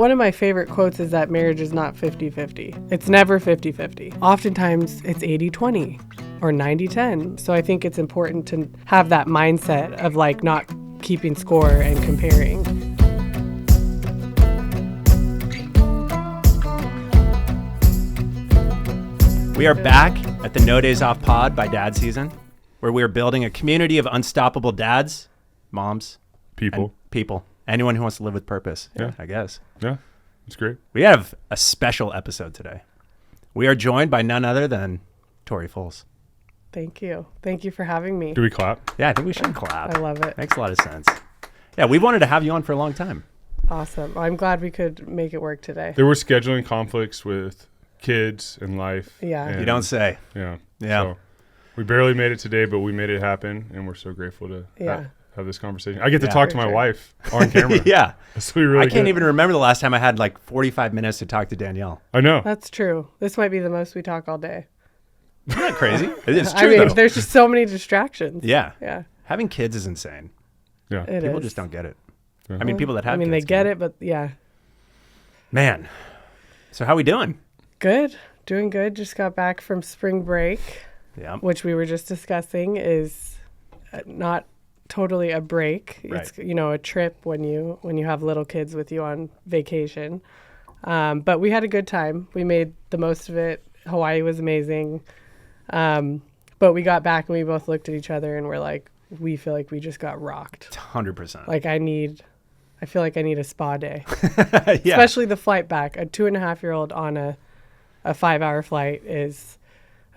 One of my favorite quotes is that marriage is not 50-50. It's never 50-50. Oftentimes it's 80-20 or 90-10. So I think it's important to have that mindset of like not keeping score and comparing. We are back at the No Days Off Pod by Dad Season, where we are building a community of unstoppable dads, moms, people. Anyone who wants to live with purpose, Yeah. I guess. Yeah, it's great. We have a special episode today. We are joined by none other than Tori Foles. Thank you. Thank you for having me. Do we clap? Yeah, I think we should clap. I love it. Makes a lot of sense. Yeah, we wanted to have you on for a long time. Awesome. I'm glad we could make it work today. There were scheduling conflicts with kids and life. Yeah. and- You don't say. Yeah. Yeah. So we barely made it today, but we made it happen, and we're so grateful to have this conversation. I get to Yeah. talk to For my sure. wife on camera. Yeah. That's really I can't good. even remember the last time I had like 45 minutes to talk to Danielle. I know. That's true. This might be the most we talk all day. Isn't that crazy? It's I true, mean, though. there's just so many distractions. Yeah. Yeah. Having kids is insane. Yeah. It People is. just don't get it. Yeah. I mean, people that have I mean, kids they get get it, but yeah. Man. So how we doing? Good. Doing good. Just got back from spring break, Yeah. which we were just discussing is not totally a break. Right. It's, a trip when you have little kids with you on vacation. But we had a good time. We made the most of it. Hawaii was amazing. But we got back and we both looked at each other and we're like, we feel like we just got rocked. 100%. Like I feel like I need a spa day, Yeah. especially the flight back. A 2.5-year-old on a 5-hour flight is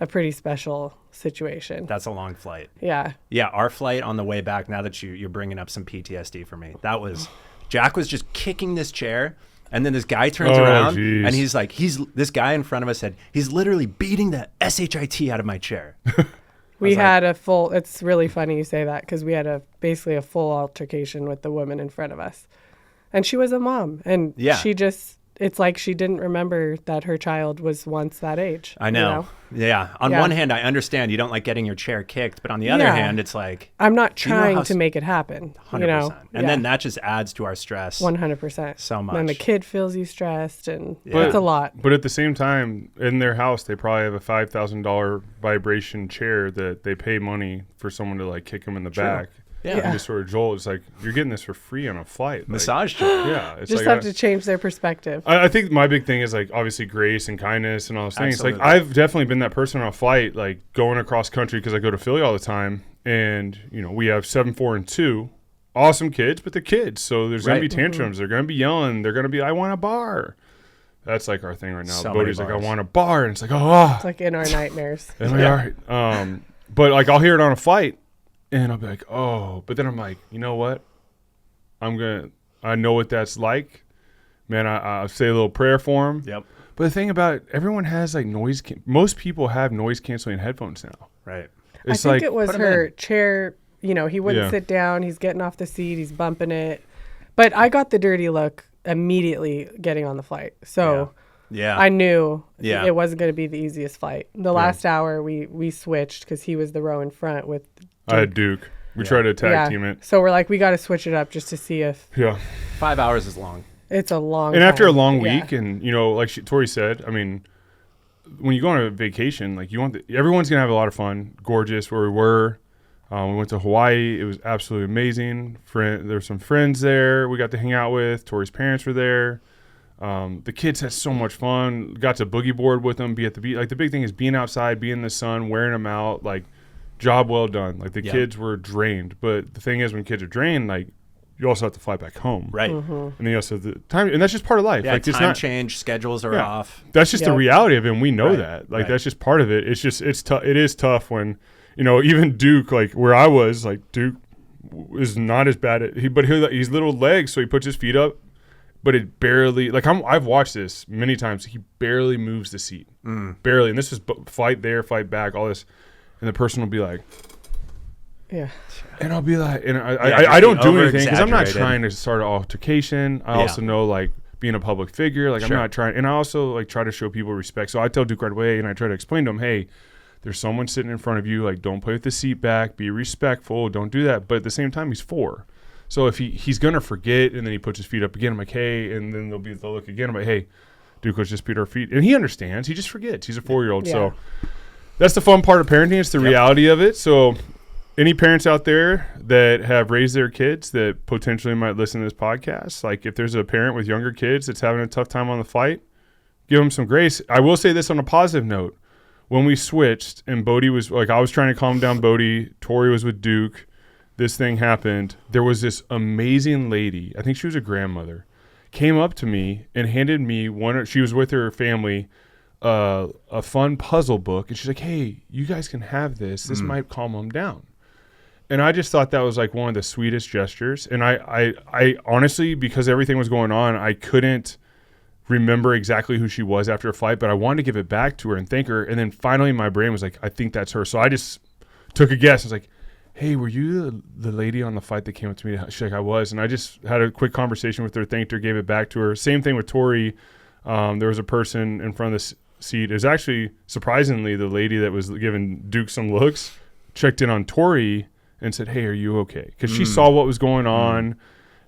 a pretty special situation. That's a long flight. Yeah. Yeah, our flight on the way back, now that you're bringing up some PTSD for me, Jack was just kicking this chair, and then this guy turns around, geez. and he's like, this guy in front of us said, he's literally beating the SHIT out of my chair. We had it's really funny you say that because we had basically a full altercation with the woman in front of us. And she was a mom. And Yeah. it's like she didn't remember that her child was once that age. I know. Yeah. On one hand, I understand you don't like getting your chair kicked, but on the other Yeah. hand, it's like, I'm not You know trying how to make it happen. 100%. And then that just adds to our stress 100%. so much. Then the kid feels you stressed and Yeah. it's a lot. But at the same time, in their house, they probably have a $5,000 vibration chair that they pay money for someone to like kick them in the back. Yeah. And just sort of jolt. It's like, you're getting this for free on a flight. Like, Massage chair. yeah. It's Just like have to change their perspective. I think my big thing is like obviously grace and kindness and all those things. Absolutely. Like I've definitely been that person on a flight, like going across country because I go to Philly all the time, and we have 7, 4, and 2, awesome kids, but they're kids, so there's gonna Right. be tantrums. They're gonna be yelling. They're gonna be, I want a bar. That's like our thing right now. So Bodhi's many like, I bars. want a bar, and it's like, oh, It's like in our nightmares. am I all right? But like I'll hear it on a flight, and I'll be like, oh, but then I'm like, you know what? I know what that's like. Man, I'll say a little prayer for him. Yep. But the thing about it, everyone has like most people have noise canceling headphones now. Right. I It's think like, it was put 'em her in. chair. He wouldn't Yeah. sit down. He's getting off the seat. He's bumping it. But I got the dirty look immediately getting on the flight. So Yeah. I knew Yeah. it wasn't going to be the easiest flight. The last hour we switched because he was the row in front with I had Duke. We tried to tag team it. So we're like, we got to switch it up just to see if Yeah. 5 hours is long. it's a long And after a time. long Yeah. week, and like Tori said, I mean, when you go on a vacation, like everyone's gonna have a lot of fun. Gorgeous where we were. We went to Hawaii. It was absolutely amazing. There were some friends there we got to hang out with. Tori's parents were there. The kids had so much fun. Got to boogie board with them, be at the beach. Like the big thing is being outside, being in the sun, wearing them out. Like, job well done. Like the kids were drained. But the thing is, when kids are drained, like you also have to fly back home. Right. And then you also have the time, and that's just part of life. Yeah, like it's time not change, schedules are Yeah. off. That's just the Yeah. reality of it, and we know Right, that. Like right. that's just part of it. It's just it is tough when even Duke, like where I was, like Duke is not as bad at he's little legs, so he puts his feet up, but it barely I've watched this many times. He barely moves the seat, barely. And this is flight there, flight back, all this, and the person will be like. Yeah. And I'll be like, and just I don't being do anything because I'm not over-exaggerated. trying to start an altercation. I also know like being a public figure, like Sure. I'm not trying, and I also like try to show people respect. So I tell Duke right away, and I try to explain to him, hey, there's someone sitting in front of you, like don't play with the seat back, be respectful, don't do that. But at the same time, he's 4, So if he's going to forget and then he puts his feet up again, I'm like, hey, and then they'll look again. I'm like, hey, dude, coach just beat our feet. And he understands. He just forgets. He's a 4-year-old. Yeah. So that's the fun part of parenting. It's the reality of it. So any parents out there that have raised their kids that potentially might listen to this podcast, like if there's a parent with younger kids that's having a tough time on the flight, give them some grace. I will say this on a positive note. When we switched and Bodie was like, I was trying to calm down Bodie, Tori was with Duke, this thing happened. There was this amazing lady, I think she was a grandmother, came up to me and handed me she was with her family, a fun puzzle book. And she's like, hey, you guys can have this. This might calm them down. And I just thought that was like one of the sweetest gestures. And I honestly, because everything was going on, I couldn't remember exactly who she was after a flight, but I wanted to give it back to her and thank her. And then finally my brain was like, I think that's her. So I just took a guess. I was like, hey, were you the lady on the flight that came up to me? She's like, I was. And I just had a quick conversation with her, thanked her, gave it back to her. Same thing with Tori. There was a person in front of the seat. It was actually, surprisingly, the lady that was giving Duke some looks checked in on Tori and said, hey, are you okay? Because she saw what was going on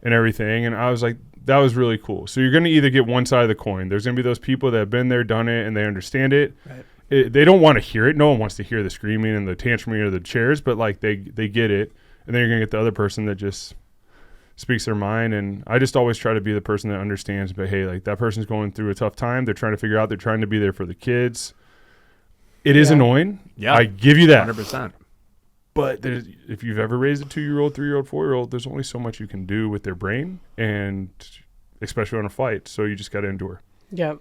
and everything. And I was like, that was really cool. So you're going to either get one side of the coin. There's going to be those people that have been there, done it, and they understand it. Right. They don't want to hear it. No one wants to hear the screaming and the tantruming or the chairs, but like they get it. And then you're going to get the other person that just speaks their mind. And I just always try to be the person that understands, but hey, like that person's going through a tough time. They're trying to figure out, they're trying to be there for the kids. It is annoying. Yeah. I give you that. 100%. But if you've ever raised a 2-year-old, 3-year-old, 4-year-old, there's only so much you can do with their brain, and especially on a flight. So you just got to endure. Yep.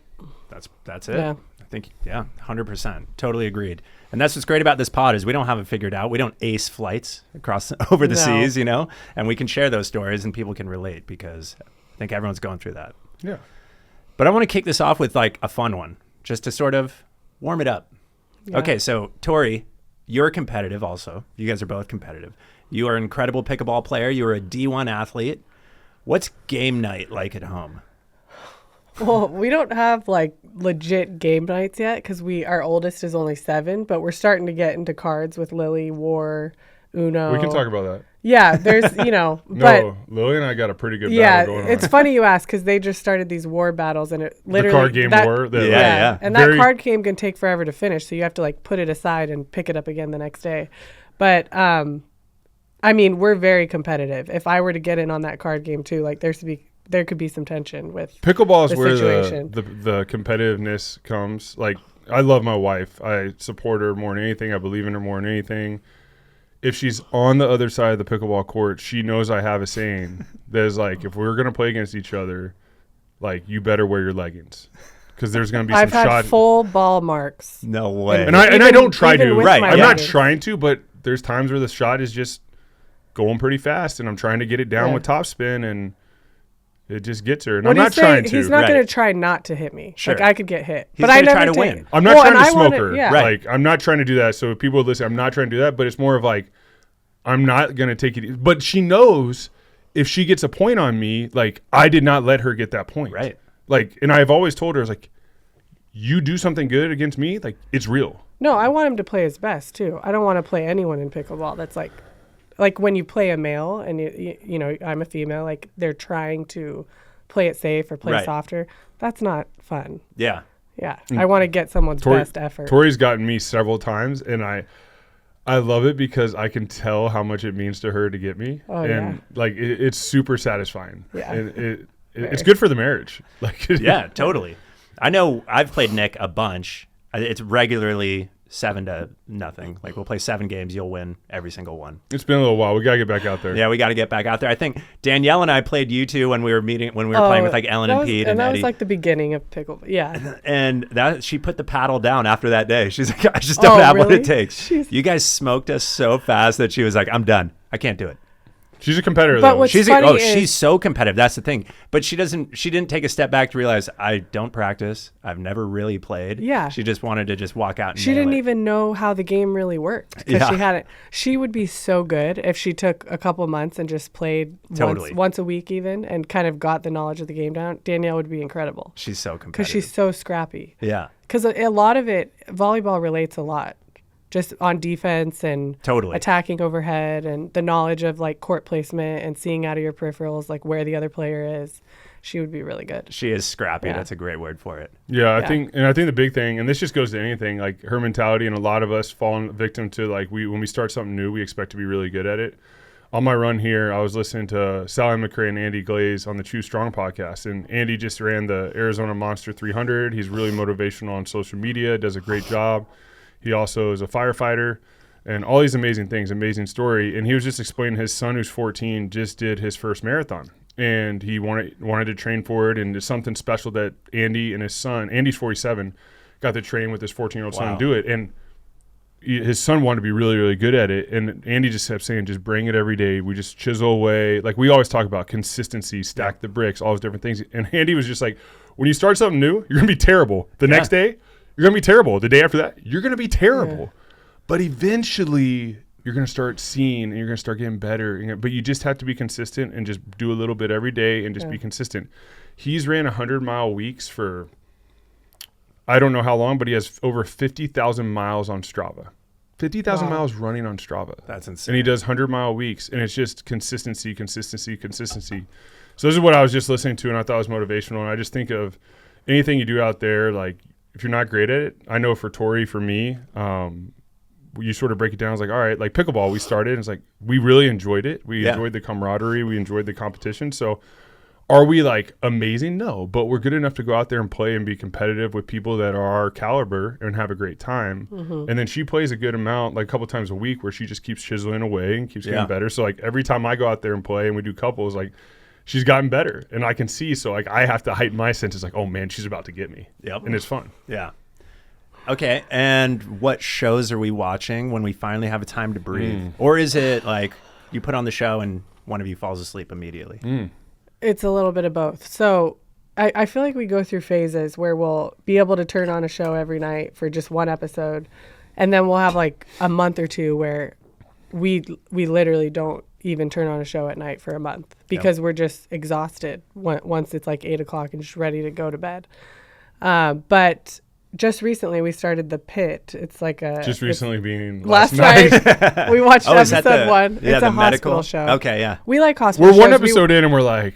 That's it. Yeah. I think, 100%. Totally agreed. And that's what's great about this pod is we don't have it figured out. We don't ace flights over the seas, and we can share those stories and people can relate because I think everyone's going through that. Yeah. But I want to kick this off with like a fun one just to sort of warm it up. Yeah. Okay, so Tori, you're competitive also. You guys are both competitive. You are an incredible pickleball player. You are a D1 athlete. What's game night like at home? Well, we don't have like legit game nights yet because our oldest is only 7, but we're starting to get into cards with Lily, War, Uno. We can talk about that. Yeah, there's, but No, Lily and I got a pretty good battle going on. It's funny you ask because they just started these war battles and it literally the card game war. And that card game can take forever to finish, so you have to like put it aside and pick it up again the next day. But I mean, we're very competitive. If I were to get in on that card game too, like there could be some tension with pickleball is the where situation. the competitiveness comes. Like I love my wife. I support her more than anything. I believe in her more than anything. If she's on the other side of the pickleball court, she knows I have a saying that is like, if we're going to play against each other, like, you better wear your leggings. Because there's going to be some shot. I've had full ball marks. No way. And I don't try to. Right. I'm not trying to, but there's times where the shot is just going pretty fast, and I'm trying to get it down with topspin, and it just gets her. And I'm not trying to. He's not going to try not to hit me. Sure. Like, I could get hit. He's but I never try to win. I'm not trying to smoke her. Yeah. Like, I'm not trying to do that. So if people listen, I'm not trying to do that, but it's more of like, I'm not going to take it. But she knows if she gets a point on me, like, I did not let her get that point. Right. Like, and I've always told her, I was like, you do something good against me, like, it's real. No, I want him to play his best, too. I don't want to play anyone in pickleball that's like when you play a male and, you know, I'm a female, like, they're trying to play it safe or play softer. That's not fun. Yeah. Yeah. I want to get someone's best effort. Tori's gotten me several times, and I love it because I can tell how much it means to her to get me. Oh, and like it's super satisfying. Yeah. And it's good for the marriage. Like yeah, totally. I know I've played Nick a bunch. It's regularly 7-0. Like we'll play 7 games, you'll win every single one. It's been a little while. We gotta get back out there. Yeah, we gotta get back out there. I think Danielle and I played you two when we were playing with like Ellen and Pete and that Eddie. was like the beginning of pickleball. Yeah. And that she put the paddle down after that day. She's like, I just don't have what it takes. Jeez. You guys smoked us so fast that she was like, I'm done. I can't do it. She's a competitor, but though. what's She's funny she's so competitive. That's the thing. But she didn't take a step back to realize I don't practice. I've never really played. Yeah. She just wanted to just walk out and she nail didn't it. even know how the game really worked because she would be so good if she took a couple months and just played once a week even and kind of got the knowledge of the game down. Danielle would be incredible. She's so competitive. Because she's so scrappy. Yeah. Because a lot of it, volleyball relates a lot just on defense and Totally. attacking overhead, and the knowledge of like court placement and seeing out of your peripherals, like where the other player is. She would be really good. She is scrappy. Yeah. That's a great word for it. Yeah, I Yeah. think the big thing, and this just goes to anything, like her mentality, and a lot of us falling victim to like when we start something new, we expect to be really good at it. On my run here, I was listening to Sally McRae and Andy Glaze on the Choose Strong podcast, and Andy just ran the Arizona Monster 300. He's really motivational on social media, does a great job. He also is a firefighter and all these amazing things, amazing story. And he was just explaining his son, who's 14, just did his first marathon. And he wanted to train for it, and it's something special that Andy and his son, Andy's 47, got to train with his 14-year-old son and do it. And his son wanted to be really, really good at it. And Andy just kept saying, just bring it every day. We just chisel away. Like we always talk about consistency, stack the bricks, all those different things. And Andy was just like, when you start something new, you're going to be terrible. The next day, you're going to be terrible. The day after that, you're going to be terrible. But eventually you're going to start seeing and you're going to start getting better. But you just have to be consistent and just do a little bit every day and just be consistent. He's ran 100-mile weeks for I don't know how long, but he has over 50,000 miles on Strava. 50,000 miles running on Strava. That's insane. And he does 100-mile weeks, and it's just consistency. So this is what I was just listening to, and I thought it was motivational. And I just think of anything you do out there, like if you're not great at it, I know for Tori, for me, you sort of break it down. It's like, all right, like pickleball, we started, and it's like we really enjoyed it. We enjoyed the camaraderie. We enjoyed the competition. So are we like amazing? No, but we're good enough to go out there and play and be competitive with people that are our caliber and have a great time. And then she plays a good amount, like a couple times a week, where she just keeps chiseling away and keeps getting better. So like every time I go out there and play and we do couples, like she's gotten better, and I can see. So like I have to heighten my senses, like, oh man, she's about to get me. And it's fun. Yeah. Okay. And what shows are we watching when we finally have a time to breathe? Or is it like you put on the show and one of you falls asleep immediately? It's a little bit of both. So I feel like we go through phases where we'll be able to turn on a show every night for just one episode. And then we'll have like a month or two where we literally don't even turn on a show at night for a month because we're just exhausted once it's like 8 o'clock and just ready to go to bed. But just recently we started The Pit. It's like being last night. We watched episode 1. Yeah, it's a the medical hospital show. Okay, yeah. We like hospital We're shows. one episode in, and we're like,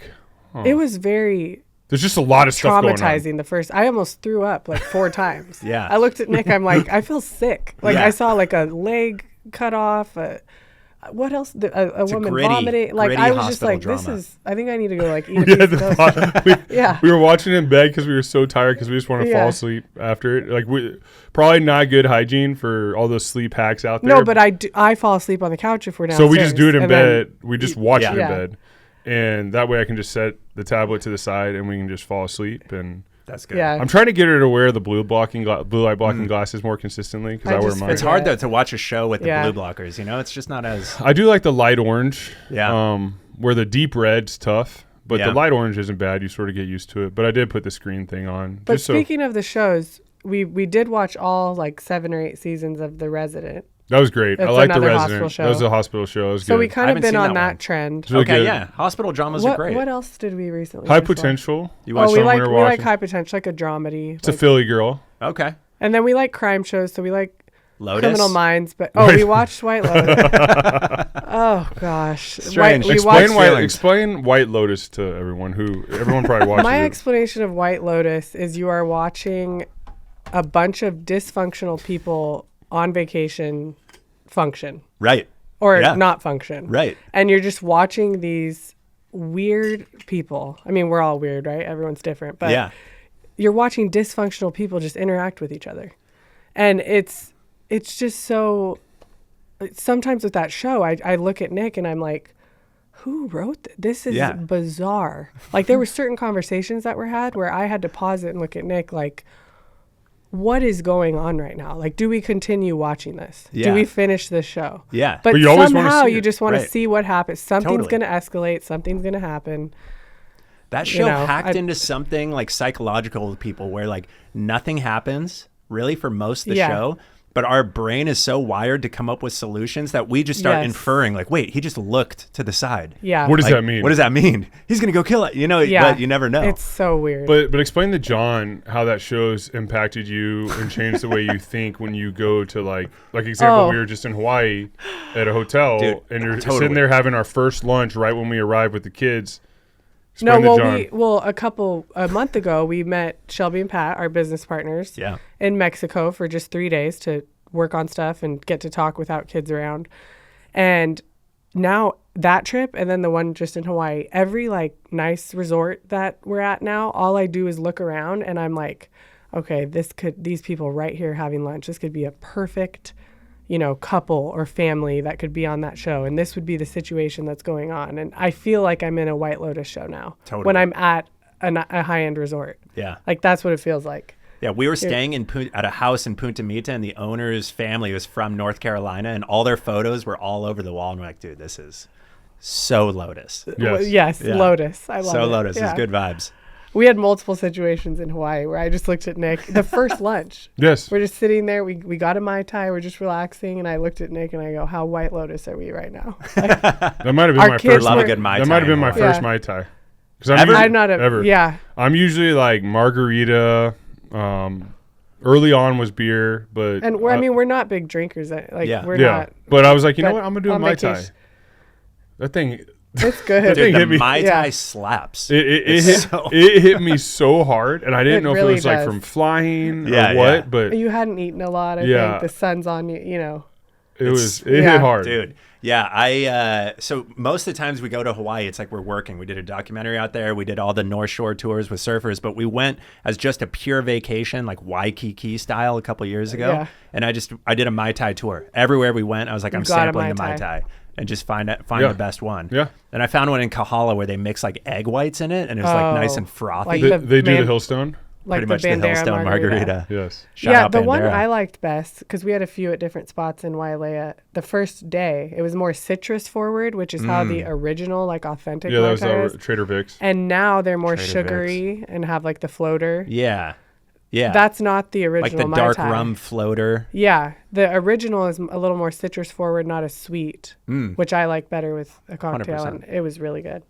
It was very there's just a lot of stuff going on. traumatizing. The first, I almost threw up like 4 times. Yeah. I looked at Nick. I'm like, I feel sick. Like Yeah. I saw like a leg cut off. What else? A woman vomiting. Like I was just like, drama. I think I need to go like eat a piece of toast. We were watching it in bed because we were so tired because we just want to fall asleep after it. Like probably not good hygiene for all those sleep hacks out there. No, but I fall asleep on the couch if we're downstairs. So we just do it in and bed. We just watch it in Yeah. bed, and that way I can just set the tablet to the side and we can just fall asleep. And That's good. Yeah. I'm trying to get her to wear the blue light blocking glasses more consistently because I wear just mine. It's hard though to watch a show with the Yeah. blue blockers. You know, it's just not as. I do like the light orange. Yeah. Where the deep red's tough, but Yeah. the light orange isn't bad. You sort of get used to it. But I did put the screen thing on. But just speaking of the shows, we did watch all like 7 or 8 seasons of The Resident. that was great. I It's like the another Resident. hospital show. That was a hospital show. It was So good. we kind I of haven't been seen on that that one. trend. It's really Okay, good. yeah. Hospital dramas are great. What else did we recently? High just watch? Potential. You watched We some like we were we like watching. High Potential, like a dramedy. It's a Philly girl. Okay. And then we like crime shows, so we like Lotus. Criminal Minds. But we watched White Lotus. Oh gosh, Strange. We Explain watched. explain White Lotus to everyone probably watches My it. explanation of White Lotus is you are watching a bunch of dysfunctional people on vacation function Right. or Yeah. not function. Right. And you're just watching these weird people. I mean, we're all weird, right? Everyone's different, but Yeah. you're watching dysfunctional people just interact with each other. And it's just so, sometimes with that show, I look at Nick and I'm like, who wrote this? This is bizarre. Like there were certain conversations that were had where I had to pause it and look at Nick like, what is going on right now? Like, do we continue watching this? Yeah. Do we finish this show? Yeah. But you always wanna somehow see you it. just want Right. to see what happens. Something's Totally. going to escalate. Something's going to happen. That show know, hacked into something like psychological with people where like nothing happens really for most of the Yeah. show. But our brain is so wired to come up with solutions that we just start Yes. inferring, like, wait, he just looked to the side. Yeah. What does Like, that mean? What does that mean? He's going to go kill it. Yeah. But you never know. It's so weird. But explain to John how that show's impacted you and changed the way you think when you go to like example, Oh. we were just in Hawaii at a hotel, Dude, and you're totally. sitting there having our first lunch right when we arrived with the kids. No, Explain to well, John. a month ago, we met Shelby and Pat, our business partners, Yeah. in Mexico for just 3 days to work on stuff and get to talk without kids around. And now that trip and then the one just in Hawaii, every like nice resort that we're at now, all I do is look around and I'm like, okay, these people right here having lunch, this could be a perfect, couple or family that could be on that show. And this would be the situation that's going on. And I feel like I'm in a White Lotus show now Totally. when I'm at a high-end resort. Yeah. Like that's what it feels like. Yeah, we were staying at a house in Punta Mita, and the owner's family was from North Carolina, and all their photos were all over the wall. And we're like, dude, this is so Lotus. Yes. Well, yes, Yeah. Lotus. I love So it. Lotus. Yeah. It's good vibes. We had multiple situations in Hawaii where I just looked at Nick. The first lunch, Yes. we're just sitting there. We got a Mai Tai. We're just relaxing. And I looked at Nick and I go, how White Lotus are we right now? That might have been Our my kids first. Love were- a good Mai Tai. That might have been my in Hawaii. first Yeah. Mai Tai. Ever? I'm not ever. Yeah. I'm usually like margarita. Early on was beer, but And we're not big drinkers. Like, Yeah. we're yeah. not. But I was like, you know but what? I'm gonna do a on Mai Tai. vacation- That thing. It's good. That thing Dude, the hit me. Mai Tai Yeah. slaps. It hit me so hard, and I didn't It know if really it was like does. from flying Yeah, or what, yeah. but You hadn't eaten a lot. I Yeah. think the sun's on you, it yeah. hit hard. Dude, yeah, so most of the times we go to Hawaii, it's like we're working. We did a documentary out there. We did all the North Shore tours with surfers, but we went as just a pure vacation, like Waikiki style a couple years ago. Yeah. And I did a Mai Tai tour. Everywhere we went, I was like, I'm got a sampling the Mai Mai Tai. Tai and just find Yeah. the best one. Yeah. And I found one in Kahala where they mix like egg whites in it, and it was like nice Oh, and frothy. like They, the they do the man- Hillstone. like Pretty much the Bandera Hillstone margarita. Yes. Shout yeah, out the one Bandera. I liked best, because we had a few at different spots in Wailea. The first day, it was more citrus forward, which is how the original, like authentic Yeah, that Mai was Tai is. Trader Vic's. And now they're more Trader sugary and have like the floater. Yeah. Yeah. That's not the like original the Mai dark Tai. rum floater. Yeah, the original is a little more citrus forward, not as sweet, which I like better with a cocktail, 100%. and it was really good.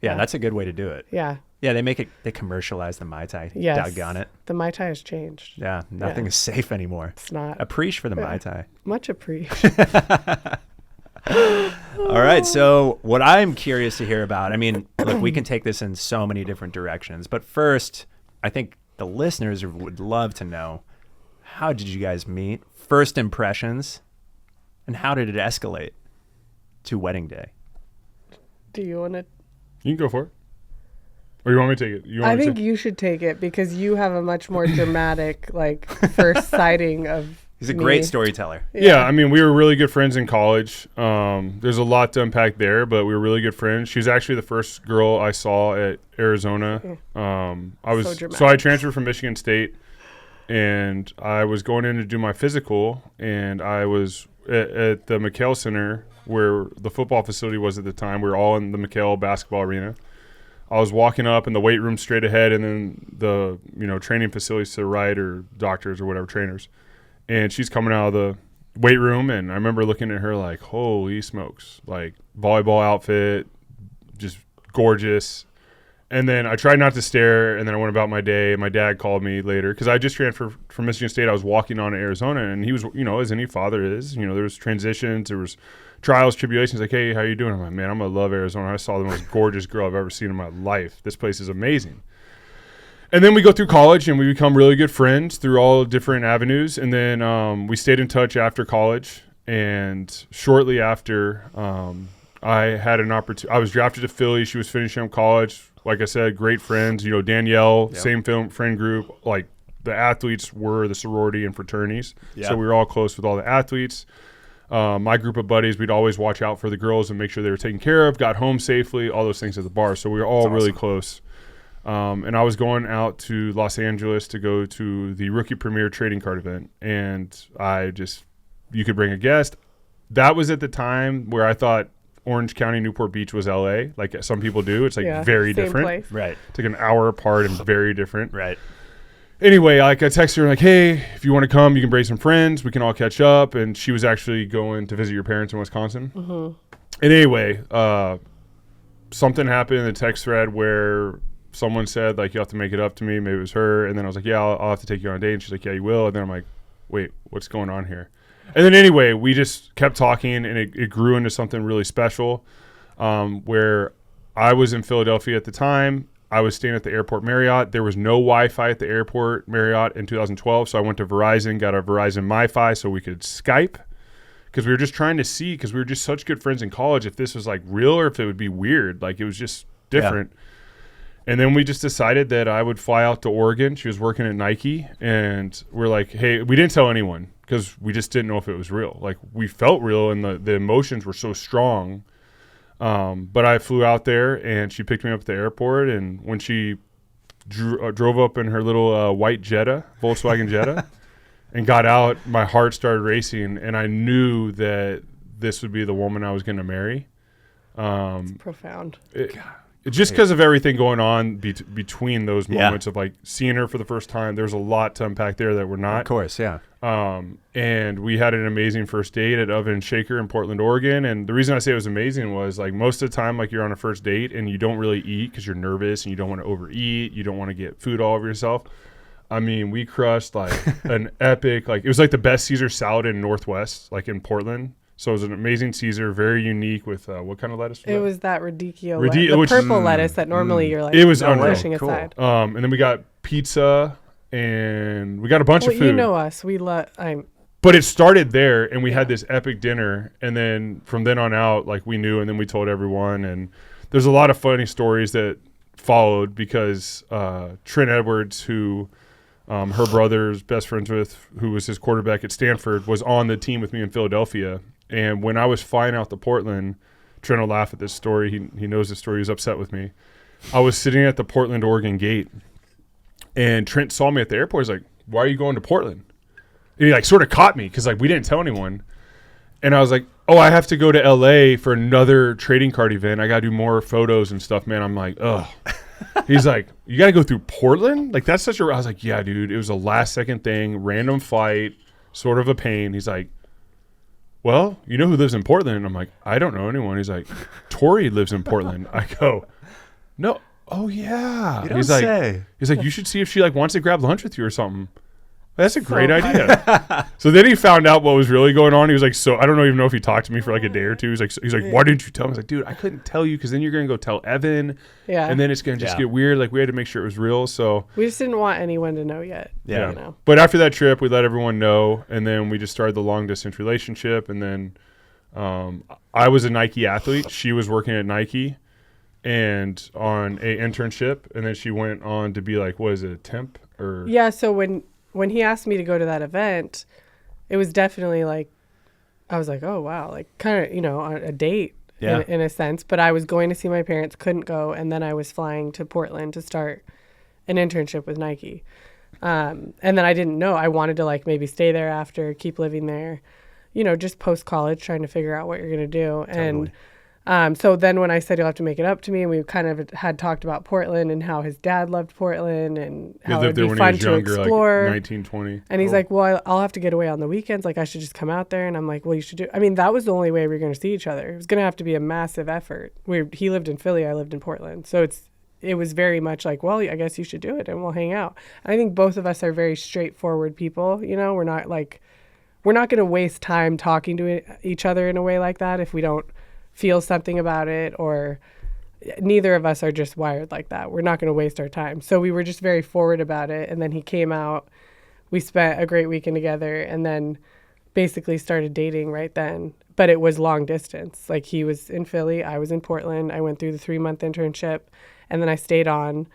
Yeah, Yeah. that's a good way to do it. Yeah, Yeah, they commercialize the Mai Tai. yes. Doggone it. The Mai Tai has changed. Yeah, nothing Yeah. is safe anymore. It's not Appreciate for the Mai Tai. much appreciated. All right, so what I'm curious to hear about, I mean, look, we can take this in so many different directions, but first, I think the listeners would love to know, how did you guys meet? First impressions, and how did it escalate to wedding day? Do you want to? You can go for it. Or you want me to take it? You want I me to think take you should take it because you have a much more dramatic, like, first sighting of. He's a me. great storyteller. Yeah, I mean, we were really good friends in college. There's a lot to unpack there, but we were really good friends. She was actually the first girl I saw at Arizona. So I transferred from Michigan State, and I was going in to do my physical, and I was at the McHale Center where the football facility was at the time. We were all in the McHale basketball arena. I was walking up in the weight room straight ahead, and then the training facilities to the right, or doctors or whatever, trainers. And she's coming out of the weight room, and I remember looking at her like, holy smokes, like volleyball outfit, just gorgeous. And then I tried not to stare, and then I went about my day. My dad called me later because I just transferred from Michigan State. I was walking on to Arizona, and he was, as any father is, there was transitions, there was trials, tribulations. Like, hey, how you doing? I'm like, man, I'm gonna love Arizona. I saw the most gorgeous girl I've ever seen in my life. This place is amazing. And then we go through college, and we become really good friends through all different avenues. And then we stayed in touch after college. And shortly after, I had an opportunity. I was drafted to Philly. She was finishing up college. Like I said, great friends. Danielle, Yep. same friend group. Like the athletes were the sorority and fraternities. Yeah. So we were all close with all the athletes. My group of buddies, we'd always watch out for the girls and make sure they were taken care of, got home safely, all those things at the bar. So we were all really close. And I was going out to Los Angeles to go to the Rookie Premier Trading Card event. And you could bring a guest. That was at the time where I thought Orange County, Newport Beach was LA, like some people do. It's like very same different. place. Right, It's like an hour apart and very different. right. anyway, like I texted her like, hey, if you want to come, you can bring some friends. We can all catch up. And she was actually going to visit your parents in Wisconsin. Mm-hmm. And anyway, something happened in the text thread where someone said like, you have to make it up to me. Maybe it was her. And then I was like, yeah, I'll have to take you on a date. And she's like, yeah, you will. And then I'm like, wait, what's going on here? And then anyway, we just kept talking, and it grew into something really special, where I was in Philadelphia at the time. I was staying at the airport Marriott. There was no Wi-Fi at the airport Marriott in 2012, so I went to Verizon, got our Verizon MiFi so we could Skype, because we were just trying to see, because we were just such good friends in college, if this was like real or if it would be weird. Like it was just different. Yeah. And then we just decided that I would fly out to Oregon. She was working at Nike, and we're like, hey, we didn't tell anyone because we just didn't know if it was real. Like we felt real, and the emotions were so strong. But I flew out there, and she picked me up at the airport. And when she drove up in her little white Jetta, Volkswagen Jetta, and got out, my heart started racing, and I knew that this would be the woman I was going to marry. It's profound. Just because of everything going on between those moments of like seeing her for the first time, there's a lot to unpack there that we're not. Of course, yeah. And we had an amazing first date at Oven and Shaker in Portland, Oregon. And the reason I say it was amazing was like most of the time, like you're on a first date and you don't really eat because you're nervous and you don't want to overeat. You don't want to get food all over yourself. I mean, we crushed like an epic, like it was like the best Caesar salad in Northwest, like in Portland. So it was an amazing Caesar, very unique with what kind of lettuce? It was that radicchio, the purple lettuce that normally you're like it was pushing aside. And then we got pizza, and we got a bunch of food. You know us, we love. But it started there, and we had this epic dinner, and then from then on out, like we knew, and then we told everyone, and there's a lot of funny stories that followed because Trent Edwards, who her brother's best friends with, who was his quarterback at Stanford, was on the team with me in Philadelphia. And when I was flying out to Portland, Trent will laugh at this story. He knows this story. He was upset with me. I was sitting at the Portland, Oregon gate, and Trent saw me at the airport. He's like, why are you going to Portland? And he like sort of caught me because like we didn't tell anyone. And I was like, oh, I have to go to LA for another trading card event. I got to do more photos and stuff, man. I'm like, ugh. He's like, you got to go through Portland? Like, that's such a... I was like, yeah, dude. It was a last-second thing, random flight, sort of a pain. He's like, well, you know who lives in Portland? And I'm like, I don't know anyone. He's like, Tori lives in Portland. I go, no. Oh, yeah. You don't say. He's like, you should see if she like wants to grab lunch with you or something. That's a great idea. So then he found out what was really going on. He was like, so I don't even know if he talked to me for like a day or two. He's like, why didn't you tell me? I was like, dude, I couldn't tell you because then you're going to go tell Evan. Yeah. And then it's going to just get weird. Like we had to make sure it was real. So we just didn't want anyone to know yet. Yeah. You know? But after that trip, we let everyone know. And then we just started the long distance relationship. And then I was a Nike athlete. She was working at Nike and on a internship. And then she went on to be like, what is it, a temp? Or yeah. So when he asked me to go to that event, it was definitely like, I was like, oh, wow, like kind of, you know, a date in a sense. But I was going to see my parents, couldn't go. And then I was flying to Portland to start an internship with Nike. And then I didn't know. I wanted to like maybe stay there after, keep living there, you know, just post-college, trying to figure out what you're going to do. Totally. And so then when I said you'll have to make it up to me, and we kind of had talked about Portland and how his dad loved Portland and how it would be fun to explore. Like 19, 20. And he's like, well, I'll have to get away on the weekends. Like I should just come out there. And I'm like, well, you should do. I mean, that was the only way we were going to see each other. It was going to have to be a massive effort. He lived in Philly. I lived in Portland. So it was very much like, well, I guess you should do it and we'll hang out. And I think both of us are very straightforward people. You know, we're not going to waste time talking to each other in a way like that if we don't feel something about it, or neither of us are just wired like that. We're not going to waste our time. So we were just very forward about it. And then he came out, we spent a great weekend together, and then basically started dating right then. But it was long distance. Like he was in Philly, I was in Portland. I went through the 3-month internship, and then I stayed on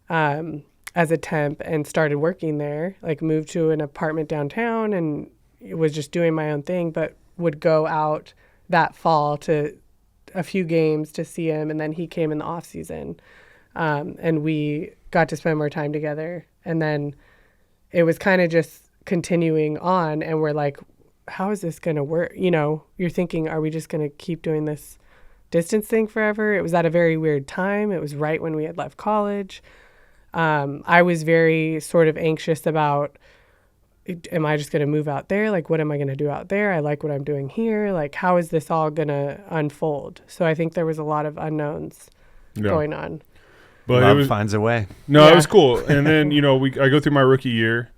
as a temp and started working there, like moved to an apartment downtown and was just doing my own thing, but would go out that fall to a few games to see him, and then he came in the off season, and we got to spend more time together. And then it was kind of just continuing on, and we're like, how is this going to work? You know, you're thinking, are we just going to keep doing this distance thing forever? It was at a very weird time. It was right when we had left college. I was very sort of anxious about, am I just going to move out there? Like, what am I going to do out there? I like what I'm doing here. Like, how is this all going to unfold? So I think there was a lot of unknowns going on. But love finds a way. No, it was cool. And then, I go through my rookie year.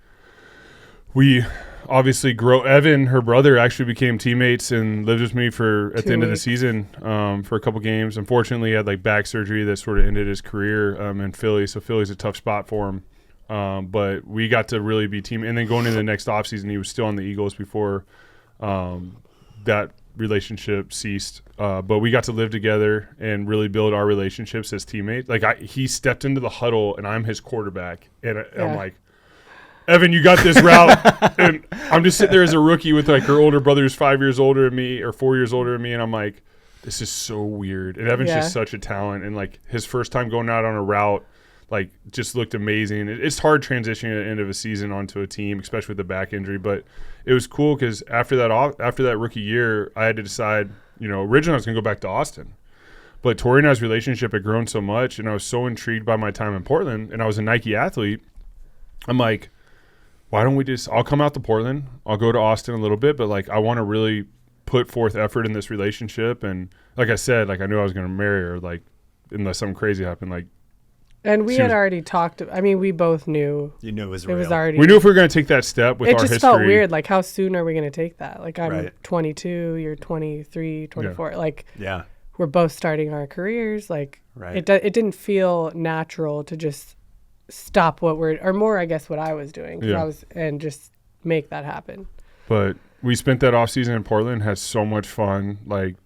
We obviously grow. Evan, her brother, actually became teammates and lived with me at the end of the season for a couple games. Unfortunately, he had like back surgery that sort of ended his career in Philly. So Philly's a tough spot for him. But we got to really be team. And then going into the next offseason, he was still on the Eagles before that relationship ceased. But we got to live together and really build our relationships as teammates. Like he stepped into the huddle and I'm his quarterback. And I'm like, Evan, you got this route. And I'm just sitting there as a rookie with like her older brother who's 5 years older than me or 4 years older than me. And I'm like, this is so weird. And Evan's just such a talent. And like his first time going out on a route, like just looked amazing. It's hard transitioning at the end of a season onto a team, especially with the back injury. But it was cool because after that rookie year, I had to decide, originally I was going to go back to Austin. But Tori and I's relationship had grown so much, and I was so intrigued by my time in Portland, and I was a Nike athlete. I'm like, why don't we I'll come out to Portland. I'll go to Austin a little bit, but like I want to really put forth effort in this relationship. And like I said, like I knew I was going to marry her, like unless something crazy happened. Like, and we had already talked. I mean, we both knew. You knew it was real. We knew if we were going to take that step with our history. It just felt weird. Like, how soon are we going to take that? Like, I'm 22, you're 23, 24. Yeah. Like, we're both starting our careers. Like, it didn't feel natural to just stop or more, I guess, what I was doing. And just make that happen. But we spent that off season in Portland, had so much fun. Like,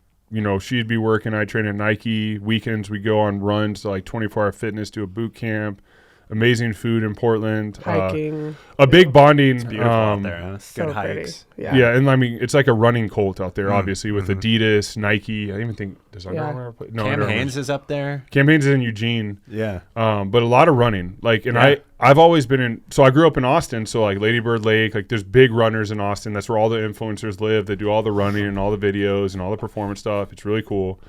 she'd be working, I train at Nike. Weekends we go on runs to like 24-hour fitness, do a boot camp. Amazing food in Portland. Hiking. A big bonding. It's beautiful out there, huh? So good hikes. Yeah, and I mean, it's like a running cult out there, obviously, with Adidas, Nike. I even think, does Under Armour play? No, Cam Hanes is up there. Cam Hanes is in Eugene. Yeah. But a lot of running. Like, and I've always been so I grew up in Austin, so like Lady Bird Lake, like there's big runners in Austin. That's where all the influencers live. They do all the running and all the videos and all the performance stuff. It's really cool.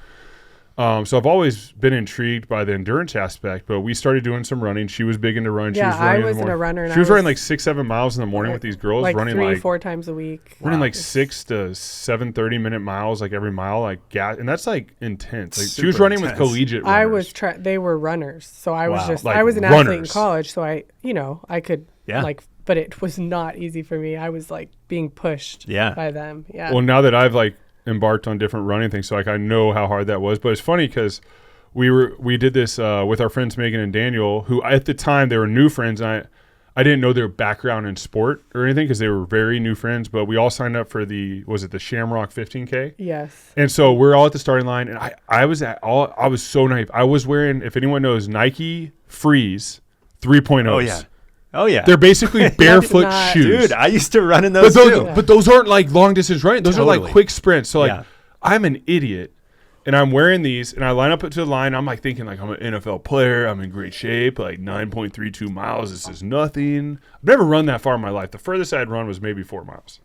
So I've always been intrigued by the endurance aspect, but we started doing some running. She was big into running. Yeah, she was running I wasn't a runner. She was running like 6-7 miles in the morning with these girls, like running 3-4 times a week. Running like 6 to 7 minute miles, like every mile, like gas, and that's like intense. Like she was running with collegiate runners. They were runners, so I was just like I was an runners. athlete in college, so I could like, but it was not easy for me. I was like being pushed by them. Yeah. Well, now that I've like embarked on different running things, so like I know how hard that was. But it's funny because we did this with our friends Megan and Daniel, who at the time they were new friends, and I didn't know their background in sport or anything because they were very new friends. But we all signed up for the Shamrock 15K? Yes. And so we're all at the starting line, and I was so naive. I was wearing, if anyone knows, Nike Freeze 3.0s. Oh yeah, they're basically barefoot shoes. Dude, I used to run in those too. But those aren't like long distance running. Those are like quick sprints. So like, I'm an idiot, and I'm wearing these, and I line up to the line. I'm like thinking like I'm an NFL player. I'm in great shape. Like 9.32 miles. This is nothing. I've never run that far in my life. The furthest I'd run was maybe 4 miles,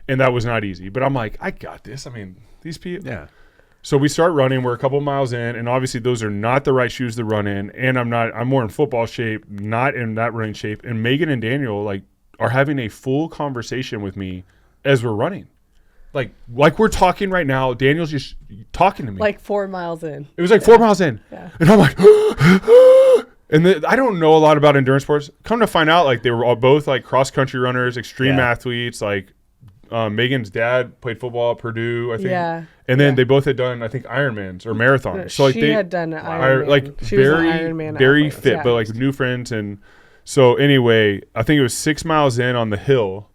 and that was not easy. But I'm like, I got this. I mean, these people. Yeah. So we start running. We're a couple miles in, and obviously those are not the right shoes to run in. And I'm more in football shape, not in that running shape. And Megan and Daniel like are having a full conversation with me as we're running, like we're talking right now. Daniel's just talking to me. Like 4 miles in. It was like 4 miles in, and I'm like, and I don't know a lot about endurance sports. Come to find out, like they were all both like cross country runners, extreme athletes, like. Megan's dad played football at Purdue, I think. Yeah. And then they both had done, I think, Ironmans or marathons. So like she had done Ironman. Like she very, was an Ironman very athlete. fit, but like new friends. And so anyway, I think it was 6 miles in on the hill.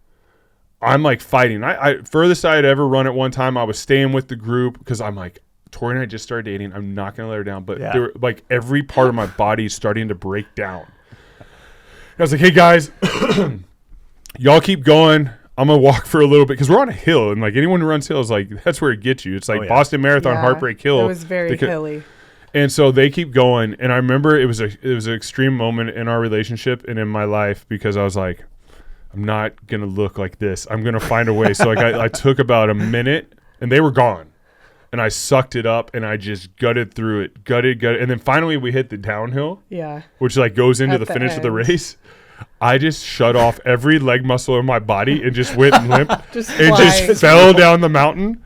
I'm like fighting. I furthest I had ever run at one time, I was staying with the group because I'm like, Tori and I just started dating. I'm not going to let her down. But there were, like every part of my body is starting to break down. I was like, hey guys, y'all keep going. I'm going to walk for a little bit because we're on a hill, and like anyone who runs hills, like that's where it gets you. It's like Boston Marathon, Heartbreak Hill. It was very hilly. And so they keep going, and I remember it was an extreme moment in our relationship and in my life because I was like, I'm not going to look like this. I'm going to find a way. So like I took about a minute, and they were gone. and I sucked it up and I just gutted through it, gutted. And then finally we hit the downhill, Yeah. which like goes into At the the finish of the end. race. I just shut off every leg muscle in my body and just went limp Just and flying. just fell down the mountain.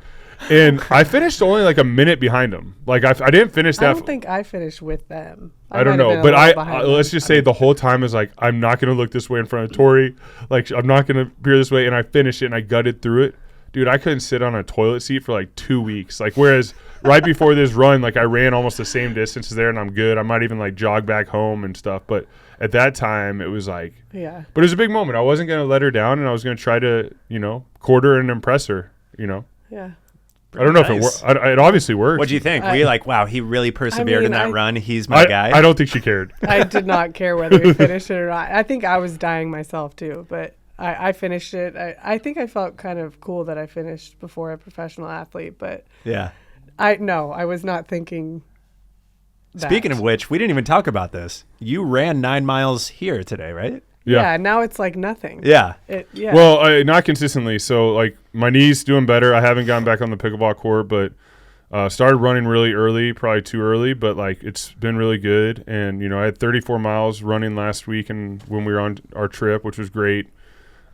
And I finished only like a minute behind him. Like I didn't finish I that. don't think I finished with them. I don't might have know, been a but little behind let's them. just say the whole time is like, I'm not going to look this way in front of Tori. Like, I'm not going to appear this way. And I finished it and I gutted through it. Dude, I couldn't sit on a toilet seat for like 2 weeks. Like, whereas right before this run, like I ran almost the same distance as there and I'm good. I might even like jog back home and stuff. But at that time, it was like, Yeah. but it was a big moment. I wasn't going to let her down and I was going to try to, quarter and impress her, Yeah. I don't know if it Nice. worked. It obviously worked. What'd you think? Were you like, wow, he really persevered in mean, that I- run. He's my guy. I don't think she cared. I did not care whether we finished it or not. I think I was dying myself too, but I finished it. I think I felt kind of cool that I finished before a professional athlete, but Yeah. I was not thinking that. Speaking of which, we didn't even talk about this. You ran 9 miles here today, right? yeah, now it's like nothing. Yeah. Yeah. Well, not consistently. So, like, my knee's doing better. I haven't gotten back on the pickleball court, but started running really early, probably too early, but, like, it's been really good. And, I had 34 miles running last week and when we were on our trip, which was great.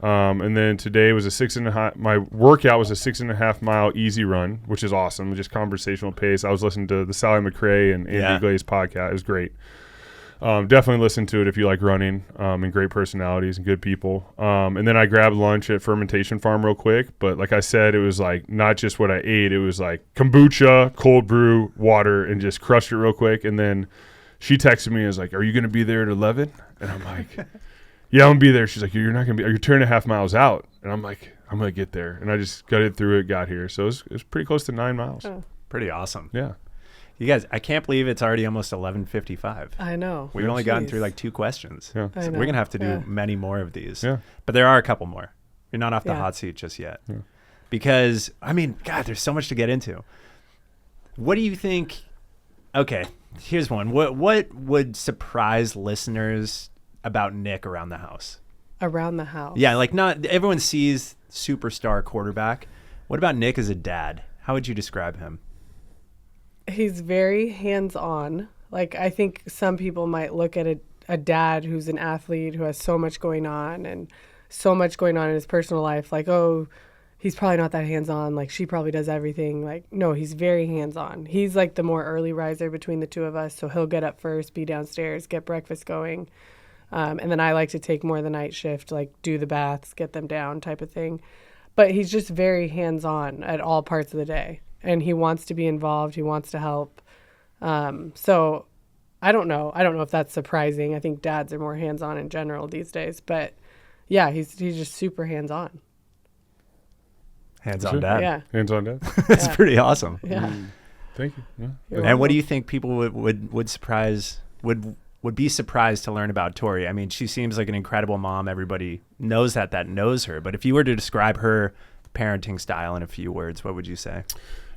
And then today was a 6.5. My workout was a 6.5 mile easy run, which is awesome. Just conversational pace. I was listening to the Sally McRae and Andy Glaze podcast. It was great. Definitely listen to it if you like running, and great personalities and good people. And then I grabbed lunch at Fermentation Farm real quick. But like I said, it was like not just what I ate. It was like kombucha, cold brew, water, and just crushed it real quick. And then she texted me and was like, "Are you going to be there at 11?" And I'm like, "Yeah, I'm going to be there." She's like, "You're not going to be. You're 2.5 miles out." And I'm like, "I'm going to get there." And I just gutted through it, got here. So it was pretty close to 9 miles. Oh. Pretty awesome. Yeah. You guys, I can't believe it's already almost 11:55. I know. We've only gotten Jeez. through like 2 questions. Yeah. I So know. we're going to have to do Yeah. many more of these. Yeah. But there are a couple more. You're not off the Yeah. hot seat just yet. Yeah. Because, I mean, God, there's so much to get into. What do you think? Okay, here's one. What would surprise listeners about Nick around the house? Around the house. Yeah, like not everyone sees superstar quarterback. What about Nick as a dad? How would you describe him? He's very hands-on. Like, I think some people might look at a dad who's an athlete who has so much going on and so much going on in his personal life. Like, oh, he's probably not that hands-on. Like, she probably does everything. Like, no, he's very hands-on. He's like the more early riser between the two of us. So he'll get up first, be downstairs, get breakfast going. And then I like to take more of the night shift, like do the baths, get them down type of thing. But he's just very hands-on at all parts of the day. And he wants to be involved. He wants to help. So I don't know. I don't know if that's surprising. I think dads are more hands-on in general these days. But yeah, he's just super hands-on. Hands-on Sure. dad. Yeah. Hands on that. That's Yeah. pretty awesome. Yeah. Thank you. Yeah. You're And what do welcome. you think people would be surprised to learn about Tori? I mean, she seems like an incredible mom. Everybody knows that knows her. But if you were to describe her parenting style in a few words, what would you say?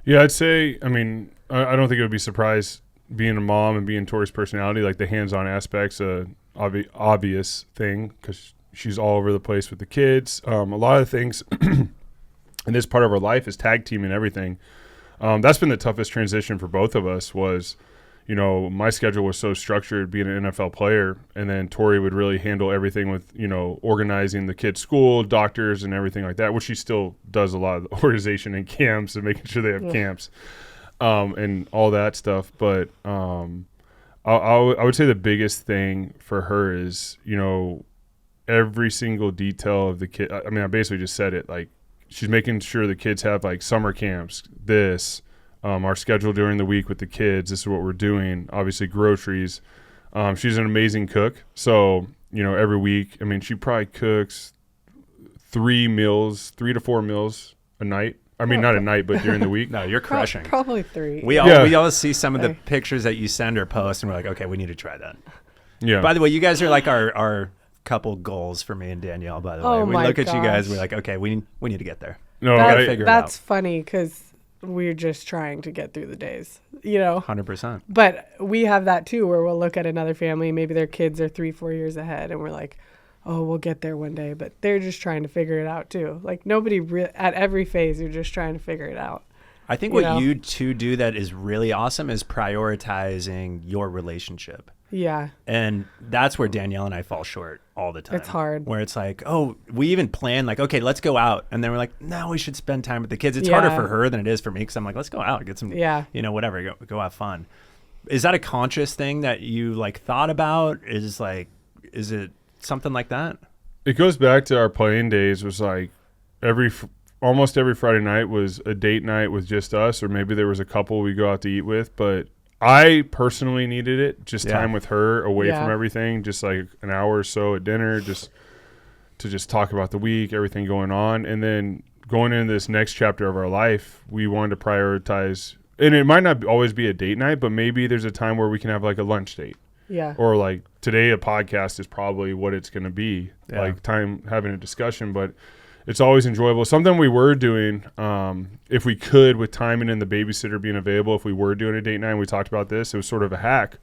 Yeah, I'd say, I mean, I don't think it would be surprised being a mom and being Tori's personality, like the hands-on aspects, obvious thing because she's all over the place with the kids. A lot of the things in this part of our life is tag team and everything. That's been the toughest transition for both of us was, my schedule was so structured being an NFL player, and then Tori would really handle everything with, organizing the kids' school, doctors, and everything like that, which she still does a lot of the organization and camps and making sure they have camps and all that stuff. But I would say the biggest thing for her is, every single detail of the kid. I mean, I basically just said it, like she's making sure the kids have like summer camps, our schedule during the week with the kids. This is what we're doing. Obviously, groceries. She's an amazing cook. So, every week, I mean, she probably cooks 3 to 4 meals a night. I mean, not a night, but during the week. No, you're crushing. Probably 3. We all see some of the pictures that you send or post, and we're like, okay, we need to try that. Yeah. By the way, you guys are like our couple goals for me and Danielle, by the way. Oh We my look at you guys, gosh. we're like, okay, we need to get there. No, gotta figure it That's out. funny because we're just trying to get through the days, 100%. But we have that too, where we'll look at another family, maybe their kids are 3-4 years ahead, and we're like, oh, we'll get there one day. But they're just trying to figure it out too. Like nobody at every phase, you're just trying to figure it out. I think You what know? you two do that is really awesome is prioritizing your relationship. Yeah. And that's where Danielle and I fall short all the time. It's hard. Where it's like, oh, we even plan like, okay, let's go out. And then we're like, no, we should spend time with the kids. It's Yeah. harder for her than it is for me because I'm like, let's go out and get some, Yeah. whatever, go have fun. Is that a conscious thing that you like thought about? Is it something like that? It goes back to our playing days. Was like almost every Friday night was a date night with just us, or maybe there was a couple we go out to eat with. But I personally needed it, just time with her away from everything, just like an hour or so at dinner, just to talk about the week, everything going on. And then going into this next chapter of our life, we wanted to prioritize, and it might not always be a date night, but maybe there's a time where we can have like a lunch date. Yeah. Or like today, a podcast is probably what it's going to be, like time having a discussion, but it's always enjoyable. Something we were doing, if we could, with timing and the babysitter being available, if we were doing a date night, and we talked about this, it was sort of a hack,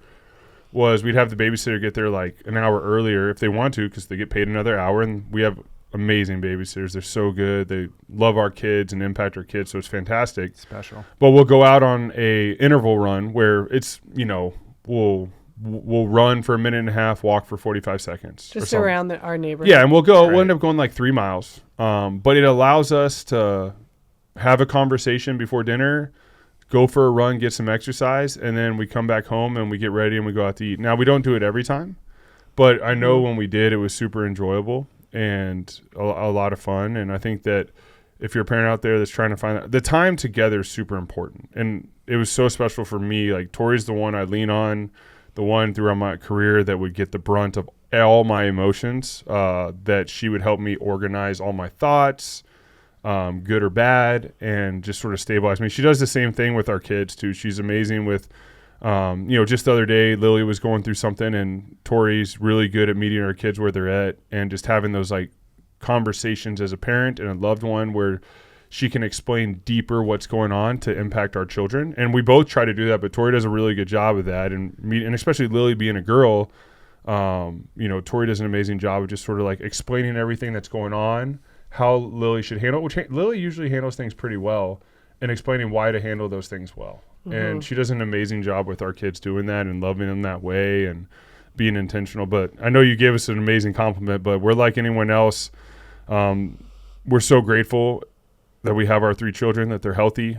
was we'd have the babysitter get there like an hour earlier if they want to, because they get paid another hour, and we have amazing babysitters. They're so good. They love our kids and impact our kids, so it's fantastic. Special. But we'll go out on a interval run where it's, we'll run for a minute and a half, walk for 45 seconds. Just around our neighborhood. Yeah, and we'll end up going like 3 miles. But it allows us to have a conversation before dinner, go for a run, get some exercise, and then we come back home and we get ready and we go out to eat. Now, we don't do it every time, but I know when we did, it was super enjoyable and a lot of fun. And I think that if you're a parent out there that's trying to find that, the time together is super important. And it was so special for me. Like, Tori's the one I lean on, the one throughout my career that would get the brunt of all my emotions, that she would help me organize all my thoughts, good or bad, and just sort of stabilize me. She does the same thing with our kids too. She's amazing with, just the other day, Lily was going through something, and Tori's really good at meeting her kids where they're at and just having those like conversations as a parent and a loved one where she can explain deeper what's going on to impact our children. And we both try to do that, but Tori does a really good job of that. And especially Lily being a girl, Tori does an amazing job of just sort of like explaining everything that's going on, how Lily should handle, which Lily usually handles things pretty well, and explaining why to handle those things well. Mm-hmm. And she does an amazing job with our kids doing that and loving them that way and being intentional. But I know you gave us an amazing compliment, but we're like anyone else. We're so grateful that we have our 3 children, that they're healthy.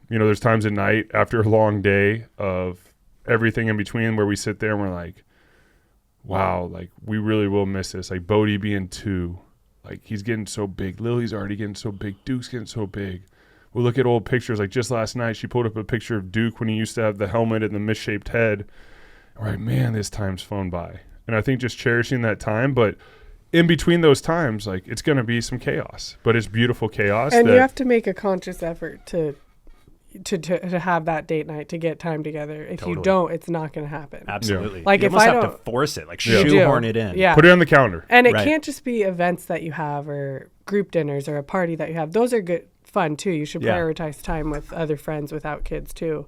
There's times at night after a long day of everything in between where we sit there and we're like, wow, like we really will miss this. Like Bodie being 2, like he's getting so big. Lily's already getting so big. Duke's getting so big. We look at old pictures. Like just last night, she pulled up a picture of Duke when he used to have the helmet and the misshaped head. And we're like, man, this time's flown by. And I think just cherishing that time, but in between those times, like it's going to be some chaos, but it's beautiful chaos. And you have to make a conscious effort to have that date night, to get time together. If you don't, it's not going to happen. Absolutely. Yeah. Like you if almost I have don't to force it, like Yeah. shoehorn it in. Yeah. Put it on the calendar. And it Right. can't just be events that you have or group dinners or a party that you have. Those are good fun too. You should prioritize time with other friends without kids too.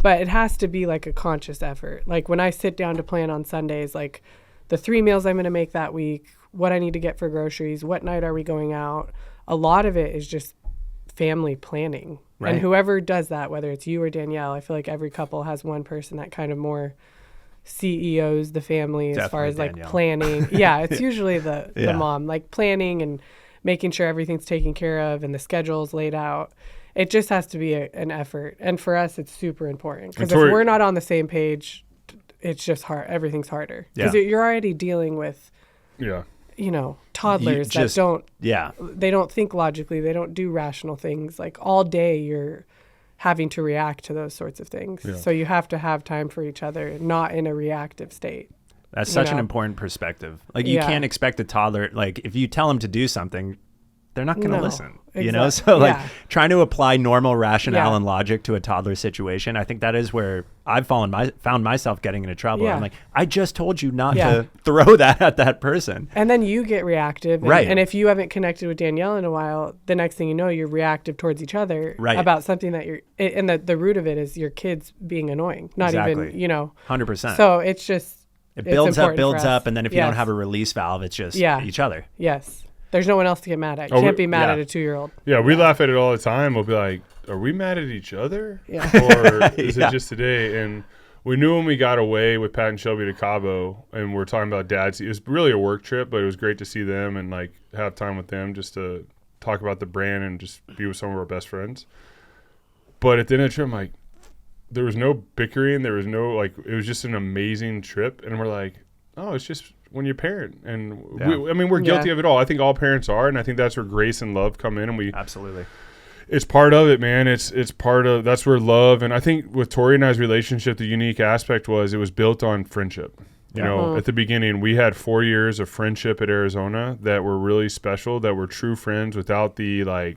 But it has to be like a conscious effort. Like when I sit down to plan on Sundays, like the 3 meals I'm going to make that week, what I need to get for groceries, what night are we going out? A lot of it is just family planning. Right. And whoever does that, whether it's you or Danielle, I feel like every couple has one person that kind of more CEOs the family as far as Danielle. like planning. Yeah, it's usually the mom, like planning and making sure everything's taken care of and the schedule's laid out. It just has to be an effort. And for us, it's super important. Because if we're not on the same page, it's just hard. Everything's harder. Because you're already dealing with toddlers they don't think logically. They don't do rational things. Like all day you're having to react to those sorts of things. Yeah. So you have to have time for each other, not in a reactive state. That's such an important perspective. Like you can't expect a toddler, like if you tell them to do something, they're not going to listen, exactly. So like trying to apply normal rationale and logic to a toddler situation. I think that is where I've found myself getting into trouble. I'm like, I just told you not to throw that at that person. And then you get reactive. And, right. And if you haven't connected with Danielle in a while, the next thing you know, you're reactive towards each other about something that and the root of it is your kids being annoying, not even, 100%. So it's just, it builds up. And then if you don't have a release valve, it's just each other. Yes. There's no one else to get mad at. You can't be mad at a 2-year-old. Yeah, we laugh at it all the time. We'll be like, are we mad at each other? Yeah. Or is Yeah. it just today? And we knew when we got away with Pat and Shelby to Cabo and we're talking about dads, it was really a work trip, but it was great to see them and like have time with them just to talk about the brand and just be with some of our best friends. But at the end of the trip, I'm like, there was no bickering. There was no, like, it was just an amazing trip. And we're like, oh, it's just when you're a parent. And Yeah. we're guilty Yeah. of it all. I think all parents are. And I think that's where grace and love come in. And Absolutely. it's part of it, man. It's part of, that's where love. And I think with Tori and I's relationship, the unique aspect was it was built on friendship. You Yeah. know, at the beginning, we had 4 years of friendship at Arizona that were really special, that were true friends without the like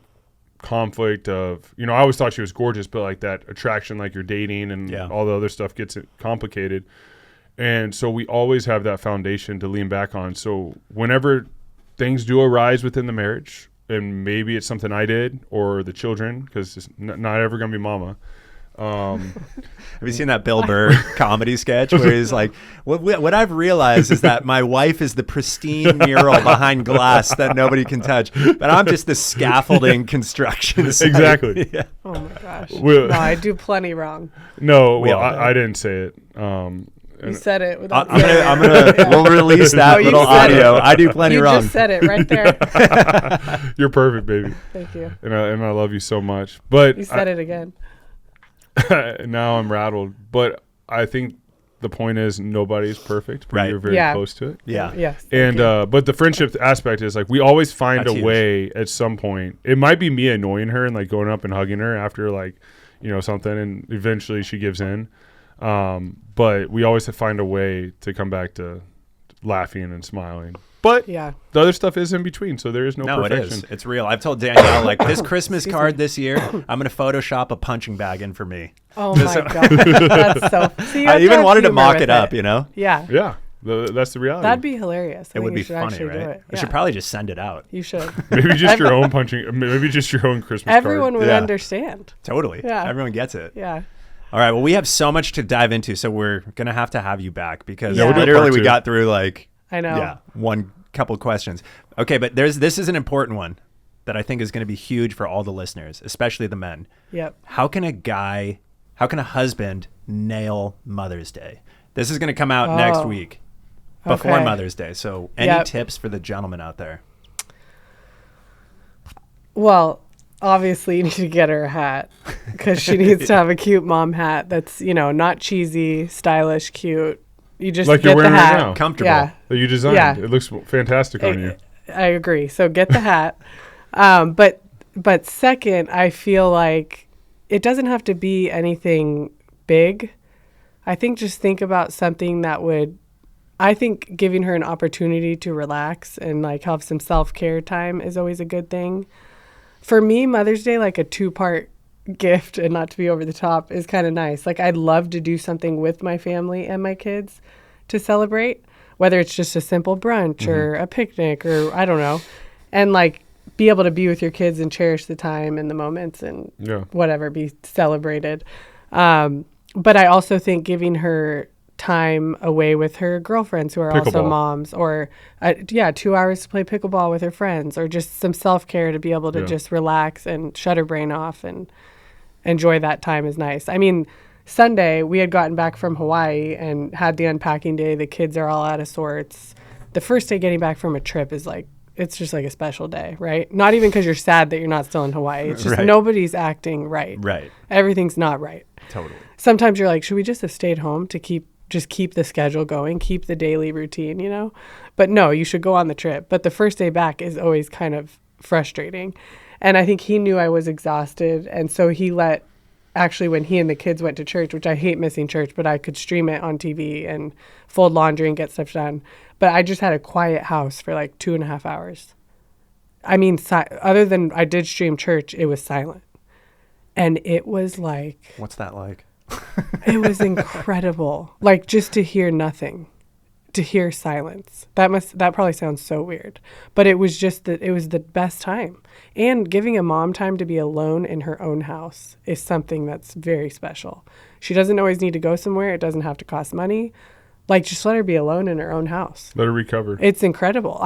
conflict of, you know, I always thought she was gorgeous, but like that attraction, like you're dating and Yeah. all the other stuff gets it complicated. And so we always have that foundation to lean back on. So whenever things do arise within the marriage, and maybe it's something I did or the children, because it's not ever going to be mama. Have you seen that Bill Burr comedy sketch where he's like, what I've realized is that my wife is the pristine mural behind glass that nobody can touch, but I'm just the scaffolding construction site." Exactly. Yeah. Oh my gosh. Well- No, I do plenty wrong. No, We well, all do. I didn't say it. You said it without I'm saying it. gonna we'll release that Oh, you little said it. audio. I do plenty You wrong. just said it right there. You're perfect, baby. Thank you. And I love you so much. But You said it again. now I'm rattled. But I think the point is nobody's perfect, but Right. you're very Yeah. close to it. Yeah. Yes. And but the friendship aspect is like we always find That's a huge. way at some point. It might be me annoying her and like going up and hugging her after like, you know, something, and eventually she gives in. But we always have to find a way to come back to laughing and smiling. But yeah. the other stuff is in between, so there is no No, perfection. it is. It's real. I've told Danielle, like, this Christmas Excuse card me. this year, I'm going to Photoshop a punching bag in for me. Oh Just my so- god. That's so. See, you I have even have wanted to humor mock with it up, you know? Yeah. Yeah, that's the reality. That'd be hilarious. I It would think be you should funny, actually do right? it. I should Yeah. probably just send it out. You should. maybe just your own maybe just your own Christmas Everyone card. would Yeah. understand. Totally. Yeah. Everyone gets it. Yeah. All right. Well, we have so much to dive into, so we're going to have you back because Yeah, we'll do literally part we two. got through like, I know. yeah, one couple questions. Okay, but this is an important one that I think is going to be huge for all the listeners, especially the men. Yep. How can a husband nail Mother's Day? This is going to come out next Oh. week before Okay. Mother's Day. So any Yep. tips for the gentleman out there? Well, obviously you need to get her a hat because she needs to have a cute mom hat that's, you know, not cheesy, stylish, cute. You just Like get you're wearing the right hat. now. Comfortable. Yeah. That you designed. Yeah. It looks fantastic on you. I agree. So get the hat. But second, I feel like it doesn't have to be anything big. I think just think about something that would, I think giving her an opportunity to relax and like have some self-care time is always a good thing. For me, Mother's Day, like a 2-part gift, and not to be over the top, is kind of nice. Like I'd love to do something with my family and my kids to celebrate, whether it's just a simple brunch or a picnic or I don't know, and like be able to be with your kids and cherish the time and the moments and Yeah. whatever, be celebrated. But I also think giving her time away with her girlfriends who are also Pickleball. moms, or 2 hours to play pickleball with her friends, or just some self-care to be able to Yeah. just relax and shut her brain off and enjoy that time is nice. I mean, Sunday we had gotten back from Hawaii and had the unpacking day. The kids are all out of sorts. The first day getting back from a trip is like, it's just like a special day, right? Not even because you're sad that you're not still in Hawaii. It's just Right. nobody's acting right. Right. Everything's not right. Totally. Sometimes you're like, should we just have stayed home to keep the schedule going, keep the daily routine, you know? But no, you should go on the trip. But the first day back is always kind of frustrating. And I think he knew I was exhausted. And so actually when he and the kids went to church, which I hate missing church, but I could stream it on TV and fold laundry and get stuff done. But I just had a quiet house for like 2.5 hours. I mean, other than I did stream church, it was silent. And it was like, What's that like? it was incredible. Like just to hear nothing, to hear silence. That probably sounds so weird, but it was just it was the best time. And giving a mom time to be alone in her own house is something that's very special. She doesn't always need to go somewhere. It doesn't have to cost money. Like just let her be alone in her own house. Let her recover. It's incredible.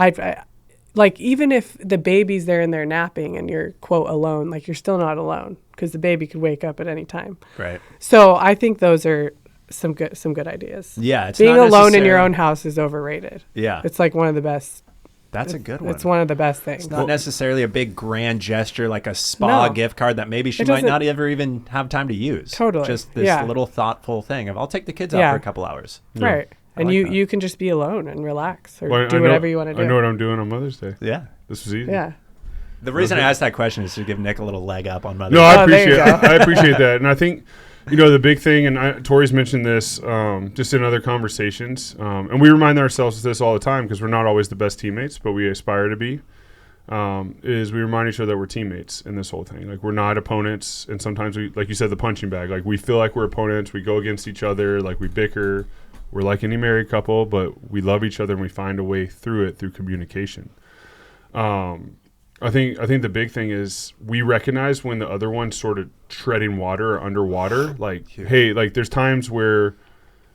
like, even if the baby's there and they're napping and you're, quote, alone, like, you're still not alone because the baby could wake up at any time. Right. So I think those are some good ideas. Yeah. It's Being not alone in your necessar- own house is overrated. Yeah. It's like one of the best. That's a good one. It's one of the best things. It's not necessarily a big grand gesture like a spa No. gift card that maybe she It might doesn't- not ever even have time to use. Totally. Just this Yeah. little thoughtful thing of I'll take the kids out Yeah. for a couple hours. Right. And like you, that. you can just be alone and relax or Well, do whatever you want to do. I know what I'm doing on Mother's Day. Yeah. This was easy. Yeah. The reason I asked that question is to give Nick a little leg up on Mother's No, Day. I Oh, there you appreciate go. I appreciate that, and I think the big thing, and Tori's mentioned this just in other conversations, and we remind ourselves of this all the time because we're not always the best teammates, but we aspire to be. Is we remind each other that we're teammates in this whole thing. Like, we're not opponents, and sometimes we, like you said, the punching bag. Like, we feel like we're opponents. We go against each other. Like, we bicker. We're like any married couple, but we love each other and we find a way through it through communication. I think the big thing is we recognize when the other one's sort of treading water or underwater. Like, hey, like there's times where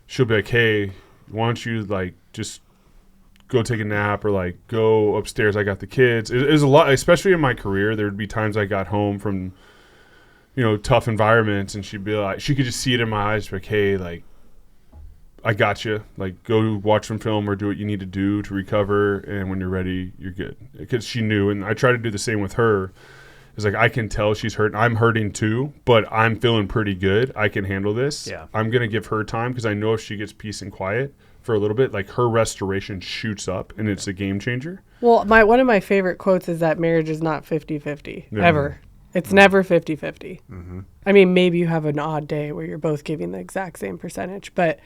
she'll be like, hey, why don't you like just go take a nap or like go upstairs? I got the kids. It was a lot, especially in my career. There would be times I got home from, tough environments, and she'd be like, she could just see it in my eyes, like, hey, like, I got you. Like, go watch some film or do what you need to do to recover, and when you're ready, you're good. Because she knew, and I try to do the same with her. It's like, I can tell she's hurting. I'm hurting too, but I'm feeling pretty good. I can handle this. Yeah. I'm going to give her time because I know if she gets peace and quiet for a little bit, like her restoration shoots up, and it's a game changer. Well, one of my favorite quotes is that marriage is not 50-50, ever. It's never 50-50. I mean, maybe you have an odd day where you're both giving the exact same percentage, but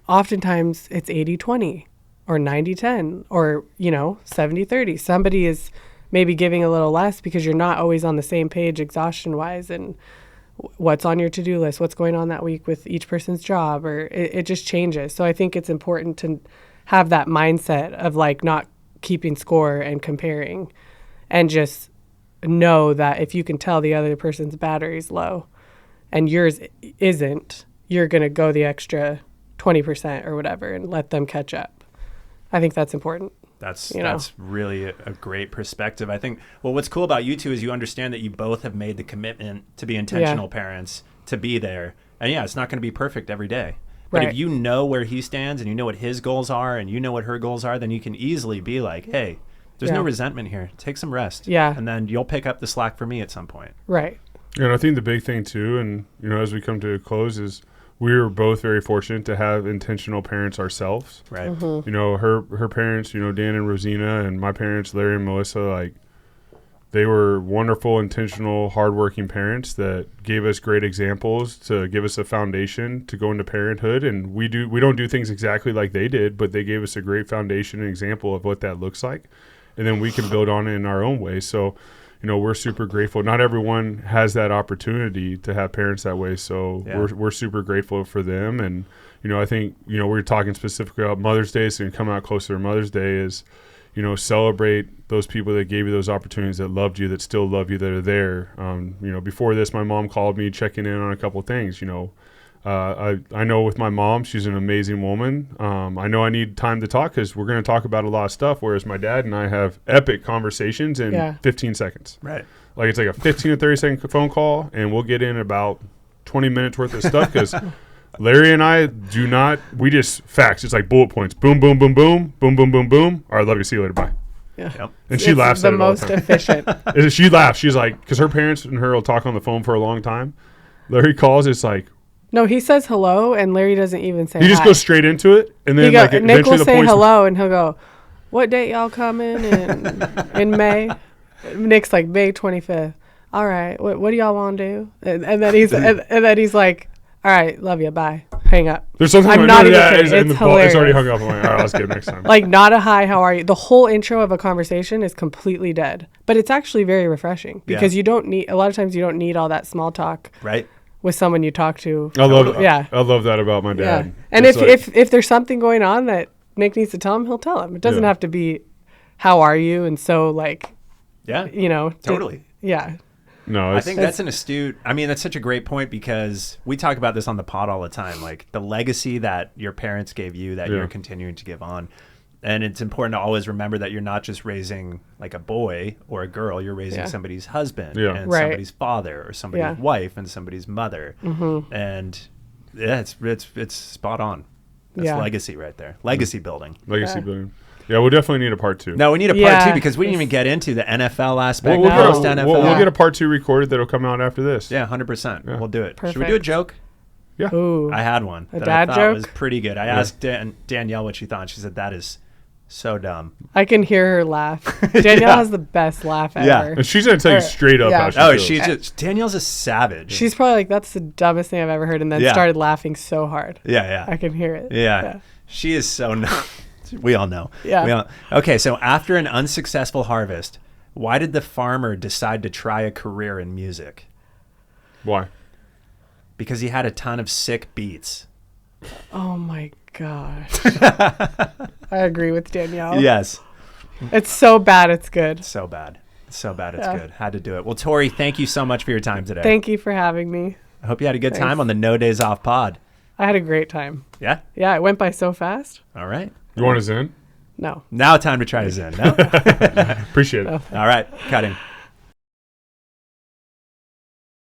oftentimes it's 80-20 or 90-10 or, 70-30. Somebody is maybe giving a little less because you're not always on the same page exhaustion-wise and what's on your to-do list, what's going on that week with each person's job, or it just changes. So I think it's important to have that mindset of like not keeping score and comparing, and just know that if you can tell the other person's battery's low and yours isn't, you're going to go the extra 20% or whatever and let them catch up. I think that's important. That's really a great perspective. I think, well, what's cool about you two is you understand that you both have made the commitment to be intentional parents, to be there. And yeah, it's not going to be perfect every day. But if you know where he stands and you know what his goals are and you know what her goals are, then you can easily be like, hey, there's no resentment here. Take some rest. Yeah. And then you'll pick up the slack for me at some point. Right. And I think the big thing too, and as we come to a close, is we were both very fortunate to have intentional parents ourselves. Right. Her parents, Dan and Rosina, and my parents, Larry and Melissa, like, they were wonderful, intentional, hardworking parents that gave us great examples to give us a foundation to go into parenthood. And we don't do things exactly like they did, but they gave us a great foundation and example of what that looks like. And then we can build on it in our own way. So, we're super grateful. Not everyone has that opportunity to have parents that way. So we're super grateful for them. And, I think, we're talking specifically about Mother's Day. It's going to come out closer to Mother's Day is, celebrate those people that gave you those opportunities, that loved you, that still love you, that are there. Before this, my mom called me checking in on a couple of things, I know with my mom, she's an amazing woman. I know I need time to talk because we're going to talk about a lot of stuff, whereas my dad and I have epic conversations in 15 seconds. Right. Like, it's like a 15 to 30-second phone call, and we'll get in about 20 minutes worth of stuff because Larry and I we just facts. It's like bullet points. Boom, boom, boom, boom, boom, boom, boom, boom. All right, love you. See you later. Bye. Yeah. Yep. And she laughs at it all the time. It's the most efficient. She laughs. She's like, because her parents and her will talk on the phone for a long time. Larry calls. It's like, No, he says hello, and Larry doesn't even say he just hi. goes straight into it, and then Nick eventually will the say points. hello, and he'll go, "What date y'all coming in May?" Nick's like, May 25th. All right, what do y'all want to do? And then he's like, all right, love you, bye, hang up. There's something I'm like not that, even yeah, kidding. it's, and It's the ball, it's already hilarious. hung up. I'm like, all right, let's get it next time. Like, not a hi, how are you? The whole intro of a conversation is completely dead, but it's actually very refreshing because you don't need, a lot of times you don't need all that small talk Right. with someone you talk to. I love that about my Yeah. dad. And It's if there's something going on that Nick needs to tell him, he'll tell him. It doesn't have to be, how are you? And so, like, Yeah. Totally. Yeah. no, I think that's that's such a great point because we talk about this on the pod all the time, like the legacy that your parents gave you that you're continuing to give on. And it's important to always remember that you're not just raising like a boy or a girl. You're raising somebody's husband and Right. somebody's father or somebody's wife and somebody's mother. And yeah, it's spot on. That's legacy right there. Legacy building. Legacy building. Yeah, we'll definitely need a part 2. No, we need a part 2 because we didn't even get into the NFL aspect. We'll NFL. get a part 2 recorded that'll come out after this. Yeah, 100%. Yeah. We'll do it. Perfect. Should we do a joke? Yeah. Ooh. I had one. A that dad I thought joke? was pretty good. I asked Danielle what she thought. And she said, that is so dumb. I can hear her laugh. Danielle has the best laugh ever. Yeah. And she's going to tell you straight up how she Oh, feels. Danielle's a savage. She's probably like, that's the dumbest thing I've ever heard, and then started laughing so hard. Yeah. I can hear it. Yeah. She is so we all know. Yeah. Okay, so after an unsuccessful harvest, why did the farmer decide to try a career in music? Why? Because he had a ton of sick beats. Oh my God. I agree with Danielle. Yes. It's so bad, it's good. So bad. So bad it's good. Had to do it. Well, Tori, thank you so much for your time today. Thank you for having me. I hope you had a good Thanks. time on the No Days Off pod. I had a great time. Yeah? Yeah, it went by so fast. All right. You want us in? No. Now time to try to Zen. No? Appreciate it. All right. Cutting.